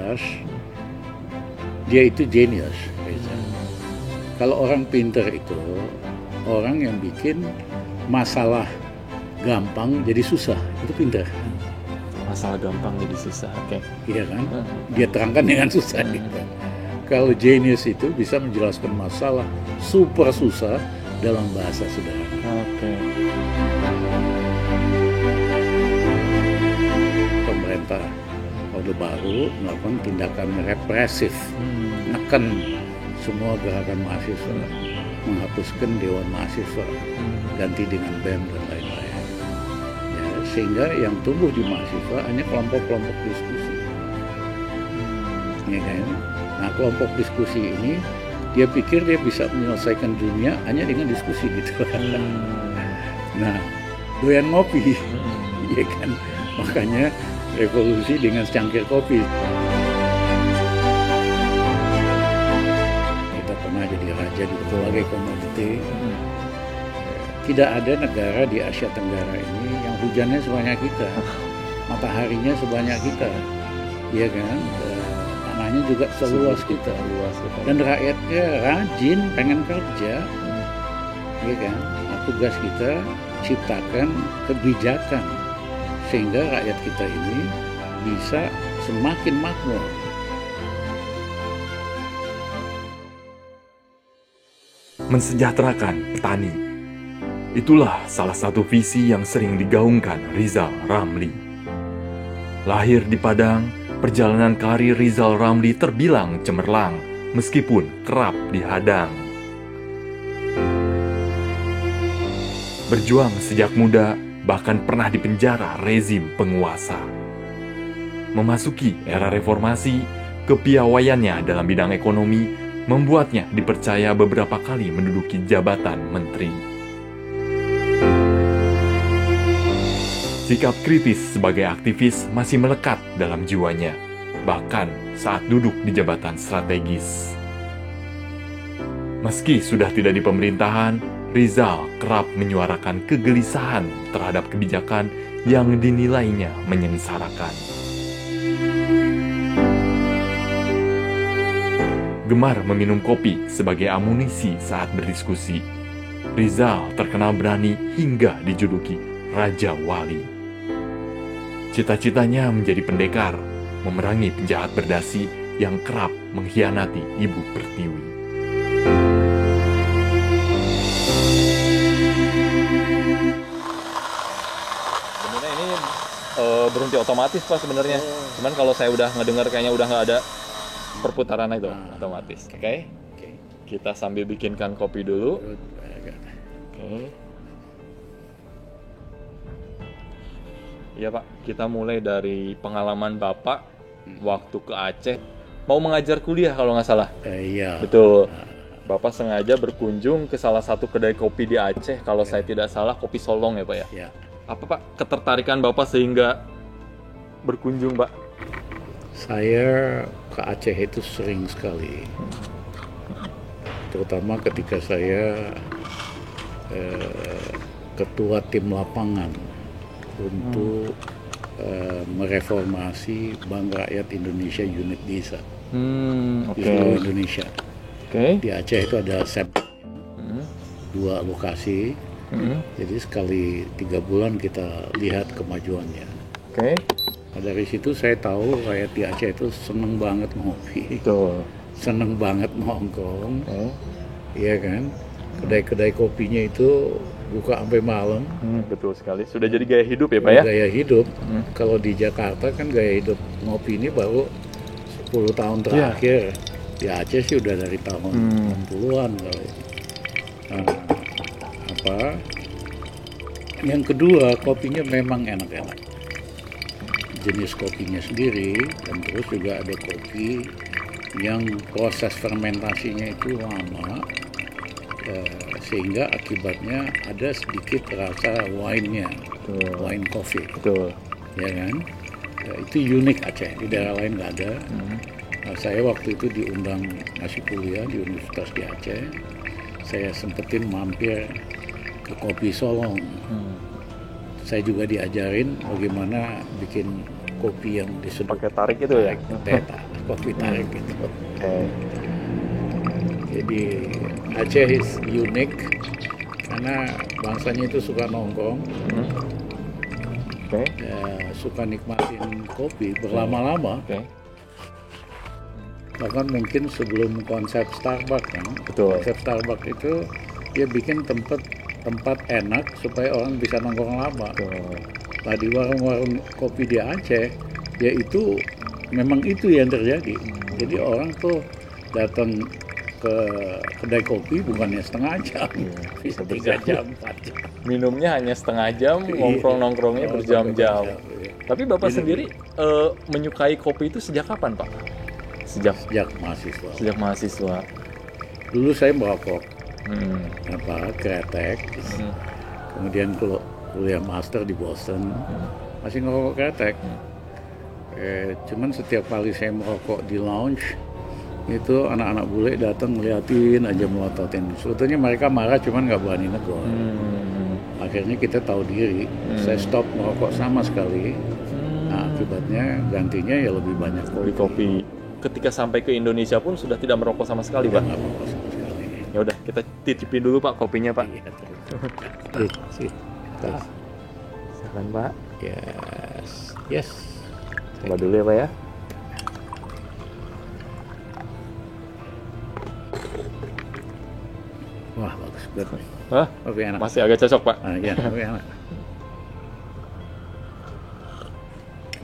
keras, dia itu genius. Kalau orang pinter itu orang yang bikin masalah gampang jadi susah, itu pinter. Masalah gampang jadi susah, oke. Iya kan? Dia terangkan dengan susah. Gitu. Kalau genius itu bisa menjelaskan masalah super susah dalam bahasa sederhana. Oke. Pemerintah Orde Baru melakukan tindakan represif, menekan semua gerakan mahasiswa, menghapuskan Dewan Mahasiswa, ganti dengan BEM dan lain-lain. Ya, sehingga yang tumbuh di mahasiswa hanya kelompok-kelompok diskusi. Ya kan? Nah, kelompok diskusi ini dia pikir dia bisa menyelesaikan dunia hanya dengan diskusi gitu. Nah, doyan ngopi, ya kan? Makanya revolusi dengan secangkir kopi. Kita pernah jadi raja di berbagai komoditi. Tidak ada negara di Asia Tenggara ini yang hujannya sebanyak kita, mataharinya sebanyak kita, ya kan? Tanahnya juga seluas kita, dan rakyatnya rajin, pengen kerja, ya kan? Nah, tugas kita ciptakan kebijakan sehingga rakyat kita ini bisa semakin makmur. Mensejahterakan petani. Itulah salah satu visi yang sering digaungkan Rizal Ramli. Lahir di Padang, perjalanan karir Rizal Ramli terbilang cemerlang meskipun kerap dihadang. Berjuang sejak muda, bahkan pernah dipenjara rezim penguasa. Memasuki era reformasi, kepiawaiannya dalam bidang ekonomi membuatnya dipercaya beberapa kali menduduki jabatan menteri. Sikap kritis sebagai aktivis masih melekat dalam jiwanya, bahkan saat duduk di jabatan strategis. Meski sudah tidak di pemerintahan, Rizal kerap menyuarakan kegelisahan terhadap kebijakan yang dinilainya menyengsarakan. Gemar meminum kopi sebagai amunisi saat berdiskusi, Rizal terkenal berani hingga dijuluki Raja Wali. Cita-citanya menjadi pendekar, memerangi penjahat berdasi yang kerap mengkhianati Ibu Pertiwi. Sebenarnya ini berhenti otomatis Pak sebenarnya. Cuman kalau saya udah ngedengar kayaknya udah nggak ada perputaran itu otomatis. Oke. Kita sambil bikinkan kopi dulu. Oke. Iya Pak, kita mulai dari pengalaman Bapak waktu ke Aceh. Mau mengajar kuliah kalau nggak salah. Iya. Betul. Bapak sengaja berkunjung ke salah satu kedai kopi di Aceh. Kalau saya tidak salah, Kopi Solong ya Pak ya? Iya. Apa Pak ketertarikan Bapak sehingga berkunjung Pak? Saya ke Aceh itu sering sekali. Terutama ketika saya ketua tim lapangan untuk mereformasi Bank Rakyat Indonesia unit desa di seluruh Indonesia. Di Aceh itu ada dua lokasi, jadi sekali 3 bulan kita lihat kemajuannya. Nah, dari situ saya tahu rakyat di Aceh itu seneng banget ngopi, seneng banget nongkrong, iya kan? Kedai-kedai kopinya itu buka sampai malam. Betul sekali. Sudah jadi gaya hidup ya Pak ya? Gaya hidup. Kalau di Jakarta kan gaya hidup ngopi ini baru 10 tahun terakhir. Di Aceh sih udah dari tahun 60-an kali. Nah, yang kedua, kopinya memang enak-enak. Jenis kopinya sendiri, dan terus juga ada kopi yang proses fermentasinya itu lama. Sehingga akibatnya ada sedikit rasa wine-nya, wine coffee, ya kan? Itu unik Aceh, di daerah lain nggak ada. Nah, saya waktu itu diundang masih kuliah di Universitas di Aceh, saya sempetin mampir ke Kopi Solong. Saya juga diajarin bagaimana bikin kopi yang disebut pakai tarik itu ya? Teta. kopi tarik gitu. Oke. Jadi Aceh is unik karena bangsanya itu suka nongkrong, Oke. suka nikmatin kopi berlama-lama. Oke. Bahkan mungkin sebelum konsep Starbucks kan. Betul. Konsep Starbucks itu dia bikin tempat enak supaya orang bisa nongkrong lama. Betul. Nah, di warung-warung kopi di Aceh, ya itu memang itu yang terjadi. Jadi orang tuh datang ke kedai kopi bukannya setengah jam, bisa 3 jam, 4 jam. Minumnya hanya setengah jam, nongkrong-nongkrongnya berjam-jam. Iya. Tapi Bapak sendiri menyukai kopi itu sejak kapan, Pak? Sejak Sejak mahasiswa. mahasiswa. Dulu saya merokok, Hmm. kretek. Kemudian kuliah master di Boston, masih ngerokok kretek. Cuman setiap kali saya merokok di lounge, itu anak-anak bule datang ngeliatin aja, melototin. Sebetulnya mereka marah, cuman nggak berani negor. Akhirnya kita tahu diri, saya stop merokok sama sekali. Nah, akibatnya gantinya ya lebih banyak Kopi. Ketika sampai ke Indonesia pun sudah tidak merokok sama sekali, Pak. Nggak merokok sama sekali. Ya udah, kita titipin dulu, Pak, kopinya, Pak. Iya, terus. Silakan, Pak. Yes. Coba dulu ya, Pak ya. Wah, bagus banget. Hah? Kopi enak. Masih agak cocok, Pak. Iya, kopi enak.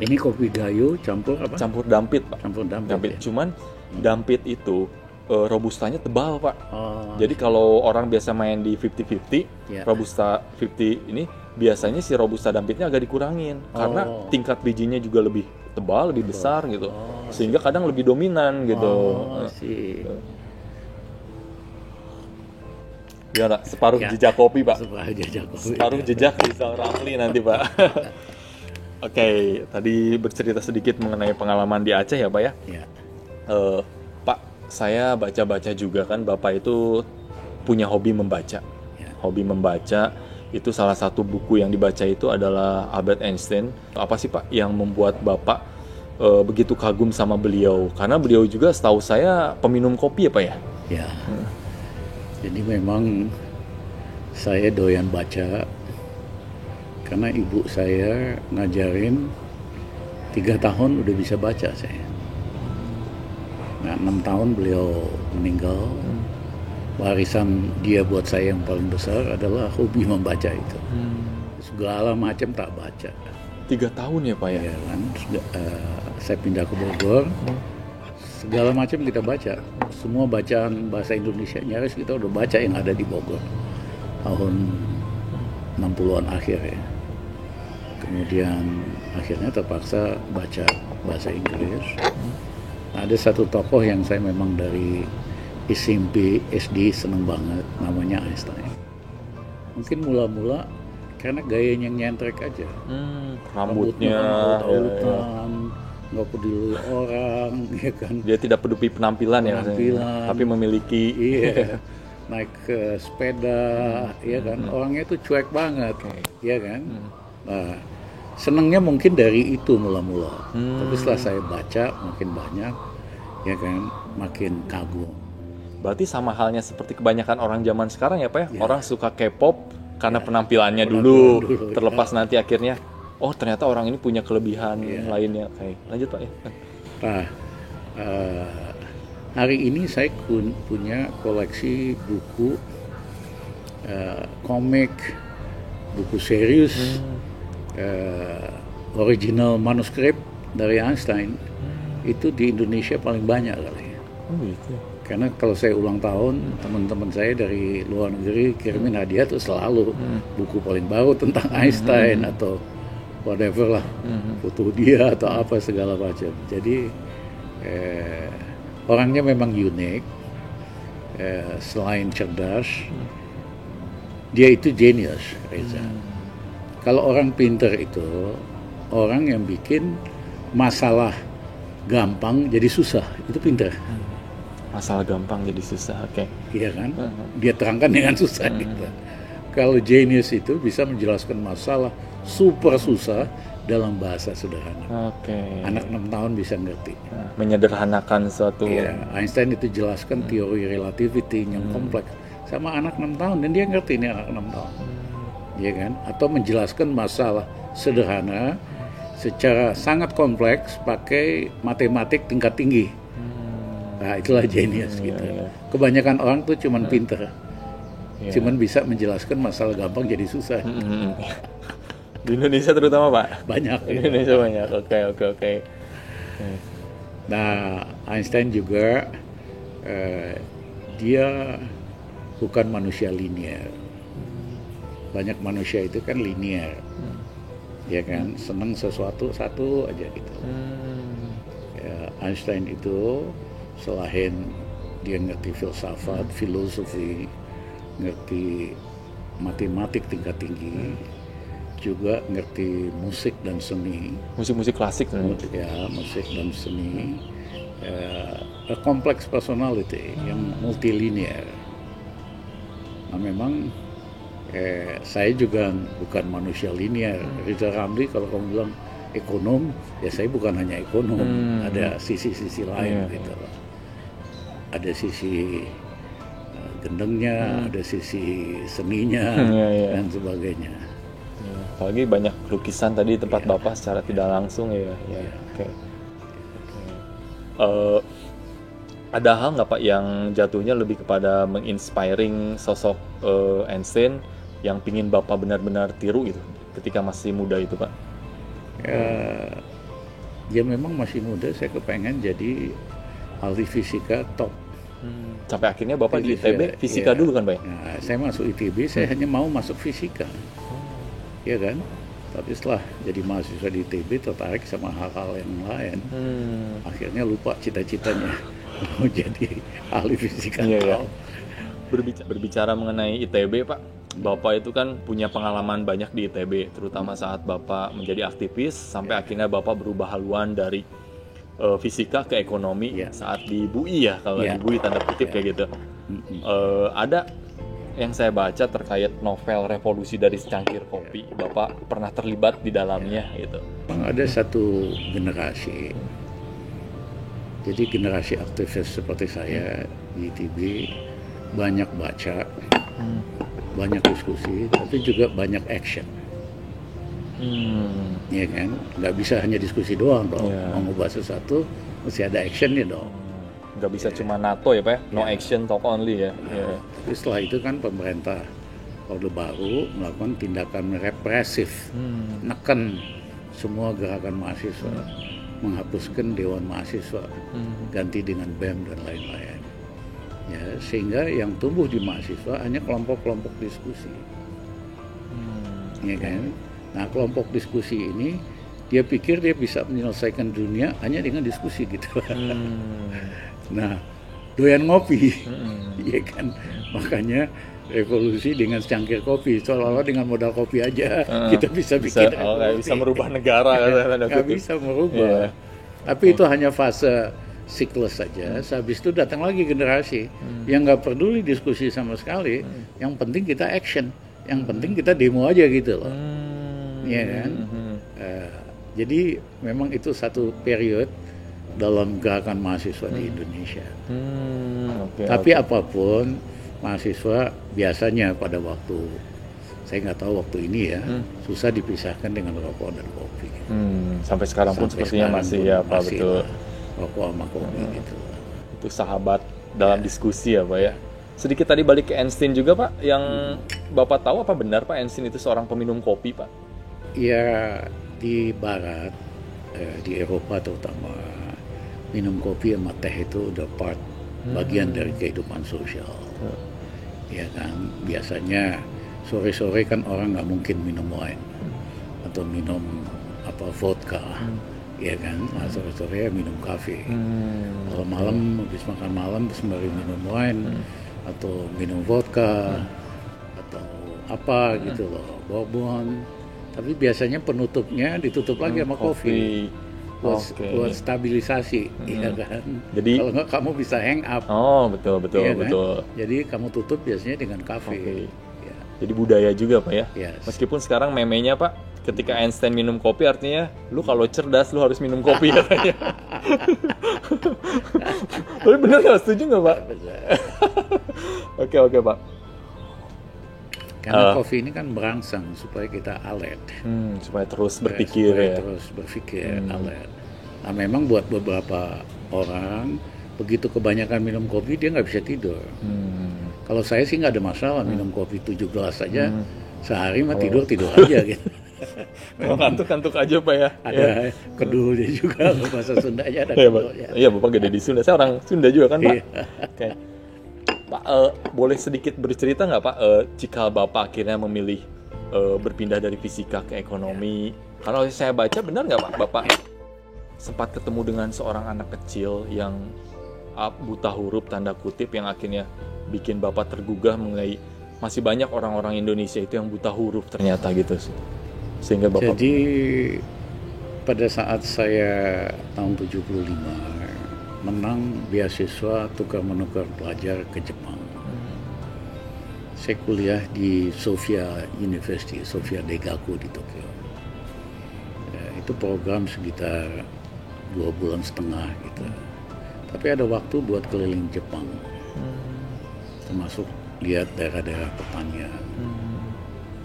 Ini kopi gayo campur apa? Campur dampit, Pak. Campur dampit. Dampit. Ya? Cuman dampit itu robustanya tebal, Pak. Oh, Jadi kalau orang biasa main di 50-50, ya. Robusta 50 ini biasanya si Robusta dampitnya agak dikurangin karena tingkat bijinya juga lebih tebal, lebih besar gitu. Sehingga kadang lebih dominan gitu. sih. Ya, Pak, separuh Ya. jejak kopi, Pak. Separuh Separuh jejak Rizal Ramli nanti, Pak. Oke, tadi bercerita sedikit mengenai pengalaman di Aceh ya, Pak ya. Ya. Pak, saya baca-baca juga kan, Bapak itu punya hobi membaca. Ya. Hobi membaca, itu salah satu buku yang dibaca itu adalah Albert Einstein. Apa sih, Pak, yang membuat Bapak begitu kagum sama beliau? Karena beliau juga setahu saya peminum kopi ya, Pak ya? Ya. Jadi memang saya doyan baca karena ibu saya ngajarin 3 tahun udah bisa baca saya. Nah, 6 tahun beliau meninggal. Warisan dia buat saya yang paling besar adalah hobi membaca itu. Segala macam tak baca. 3 tahun ya, Pak ya? Ya kan, saya pindah ke Bogor. Segala macam kita baca. Semua bacaan bahasa Indonesia nyaris kita udah baca yang ada di Bogor. Tahun 60-an akhir ya. Kemudian akhirnya terpaksa baca bahasa Inggris. Nah, ada satu tokoh yang saya memang dari SMP, SD seneng banget, namanya Einstein. Mungkin mula-mula karena gayanya nyentrek aja. Rambutnya, autan, nggak peduli orang, ya kan. dia tidak peduli penampilan ya, Penampilan. tapi memiliki Iya, naik ke sepeda, ya kan. Orangnya tuh cuek banget, ya kan. Nah, senengnya mungkin dari itu mula-mula. Tapi setelah saya baca makin banyak, ya kan, makin kagum. Berarti sama halnya seperti kebanyakan orang zaman sekarang ya, Pak ya? Orang suka K-pop karena penampilannya dulu, terlepas nanti akhirnya oh ternyata orang ini punya kelebihan lainnya. Oke, lanjut, Pak ya. Nah, hari ini saya punya koleksi buku, komik, buku serius, original manuskrip dari Einstein. Itu di Indonesia paling banyak kali. Oh gitu. Karena kalau saya ulang tahun, teman-teman saya dari luar negeri kirimin hadiah tuh selalu buku paling baru tentang Einstein atau whatever lah, foto dia atau apa segala macam. Jadi orangnya memang unik. Selain cerdas, dia itu genius, Reza. Kalau orang pinter itu orang yang bikin masalah gampang jadi susah, itu pinter. Masalah gampang jadi susah, oke. Iya kan? Dia terangkan dengan susah gitu. Kalau genius itu bisa menjelaskan masalah super susah dalam bahasa sederhana. Anak 6 tahun bisa ngerti. Menyederhanakan suatu. Iya, Einstein itu jelaskan teori relativity yang kompleks sama anak 6 tahun dan dia ngerti ini anak 6 tahun. Iya kan? Atau menjelaskan masalah sederhana secara sangat kompleks pakai matematik tingkat tinggi. Nah, itulah genius gitu. Kebanyakan orang tuh cuman pinter. Cuman bisa menjelaskan masalah gampang jadi susah. Di Indonesia terutama, Pak? Banyak. Di Indonesia banyak. Oke. Nah, Einstein juga dia bukan manusia linear. Banyak manusia itu kan linear. Ya kan, senang sesuatu satu aja gitu. Ya, Einstein itu selain dia ngerti filsafat, filosofi, ngerti matematik tingkat tinggi, juga ngerti musik dan seni. Musik klasik ya, musik dan seni. A complex personality yang multilinear. Nah, memang saya juga bukan manusia linear. Rizal Ramli kalau kamu bilang ekonom, ya saya bukan hanya ekonom, ada sisi-sisi lain gitu. Ada sisi gendengnya, ada sisi seninya dan sebagainya. Apalagi banyak lukisan tadi tempat Bapak secara tidak langsung ya. Oke. Ada hal nggak Pak yang jatuhnya lebih kepada menginspiring sosok Einstein yang pingin Bapak benar-benar tiru gitu ketika masih muda itu, Pak? Ya memang masih muda, saya kepengen jadi ahli fisika top. Sampai akhirnya Bapak di ITB fisika dulu kan, Pak? Nah, saya masuk ITB, saya hanya mau masuk fisika. Ya kan? Tapi setelah jadi mahasiswa di ITB tertarik sama hal-hal yang lain. Akhirnya lupa cita-citanya mau jadi ahli fisika. Berbicara mengenai ITB, Pak, Bapak itu kan punya pengalaman banyak di ITB, terutama saat Bapak menjadi aktivis sampai akhirnya Bapak berubah haluan dari fisika ke ekonomi saat di BUI ya, kalau di BUI tanda kutip kayak gitu. Ada yang saya baca terkait novel Revolusi dari Secangkir Kopi, Bapak pernah terlibat di dalamnya gitu. Ada satu generasi, jadi generasi aktivis seperti saya di ITB banyak baca, banyak diskusi, tapi juga banyak action. Ya kan, nggak bisa hanya diskusi doang dong. Mau ngubah sesuatu mesti ada actionnya dong. Nggak bisa cuma NATO ya, Pak? No action, talk only ya. Tapi setelah itu kan pemerintah Orde Baru melakukan tindakan represif, neken semua gerakan mahasiswa, menghapuskan Dewan Mahasiswa, ganti dengan BEM dan lain-lain. Ya, sehingga yang tumbuh di mahasiswa hanya kelompok-kelompok diskusi. Ya kan? Nah, kelompok diskusi ini dia pikir dia bisa menyelesaikan dunia hanya dengan diskusi gitu. Nah, doyan ngopi, ya kan? Makanya revolusi dengan secangkir kopi, seolah-olah dengan modal kopi aja kita bisa bikin revolusi. Bisa merubah negara. Nggak bisa merubah. Tapi itu hanya fase siklus saja. Habis itu datang lagi generasi yang nggak peduli diskusi sama sekali. Yang penting kita action, yang penting kita demo aja gitu loh. Ya kan? Jadi memang itu satu periode dalam gerakan mahasiswa di Indonesia. Tapi apapun, mahasiswa biasanya pada waktu, saya nggak tahu waktu ini ya, susah dipisahkan dengan rokok dan kopi. Sampai sekarang pun sepertinya masih ya Pak, betul. Rokok sama kopi gitu. Itu sahabat dalam diskusi ya Pak ya. Sedikit tadi balik ke Einstein juga Pak, yang Bapak tahu apa benar Pak Einstein itu seorang peminum kopi Pak? Ya di Barat, di Eropa terutama, minum kopi sama teh itu udah bagian dari kehidupan sosial. Ya kan, biasanya sore-sore kan orang nggak mungkin minum wine atau minum vodka, ya kan. Nah, sore-sore minum kafe. Kalau malam habis makan malam sembari minum wine atau minum vodka atau apa gitu loh, bourbon. Tapi biasanya penutupnya ditutup lagi sama kopi. Buat stabilisasi, ya kan. Jadi kalau nggak kamu bisa hang up. Oh betul ya betul. Kan? Jadi kamu tutup biasanya dengan kafe. Ya. Jadi budaya juga Pak ya. Yes. Meskipun sekarang memenya Pak ketika Einstein minum kopi artinya lu kalau cerdas lu harus minum kopi katanya. Tapi bener nggak, setuju nggak Pak? Oke Pak. Karena kopi ini kan merangsang supaya kita alert. Supaya terus berpikir supaya ya. Terus berpikir alert. Nah memang buat beberapa orang begitu kebanyakan minum kopi dia nggak bisa tidur. Kalau saya sih nggak ada masalah minum kopi 7 gelas saja sehari mah tidur aja gitu. Memang kantuk aja Pak ya. Ada kedulnya juga, bahasa Sundanya ada Iya, Pak. kedulnya. Iya, Bapak gede di Sunda. Saya orang Sunda juga kan, Pak. Iya. Oke. Pak, boleh sedikit bercerita nggak Pak, cikal Bapak akhirnya memilih berpindah dari fisika ke ekonomi? Kalau saya baca benar nggak Pak, Bapak sempat ketemu dengan seorang anak kecil yang buta huruf tanda kutip yang akhirnya bikin Bapak tergugah mengenai masih banyak orang-orang Indonesia itu yang buta huruf ternyata gitu sih. Sehingga Bapak... Jadi pada saat saya tahun 75 menang beasiswa tukar menukar pelajar ke Jepang. Saya kuliah di Sophia University, Sophia Daigaku di Tokyo. Itu program sekitar 2,5 bulan gitu. Tapi ada waktu buat keliling Jepang, termasuk lihat daerah-daerah pertanian.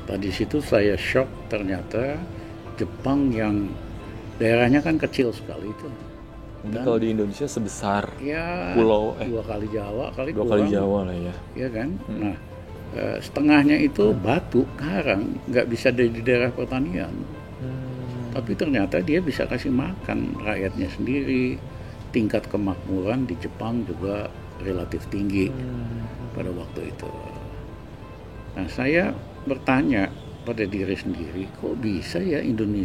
Tadi situ saya shock ternyata Jepang yang daerahnya kan kecil sekali itu. Dan kalau di Indonesia sebesar ya, pulau 2 kali Jawa kali 2 kali Jawa lah ya. Iya kan? Nah, setengahnya itu batu, karang, nggak bisa di daerah pertanian. Tapi ternyata dia bisa kasih makan rakyatnya sendiri. Tingkat kemakmuran di Jepang juga relatif tinggi pada waktu itu. Nah, saya bertanya pada diri sendiri, kok bisa ya Indonesia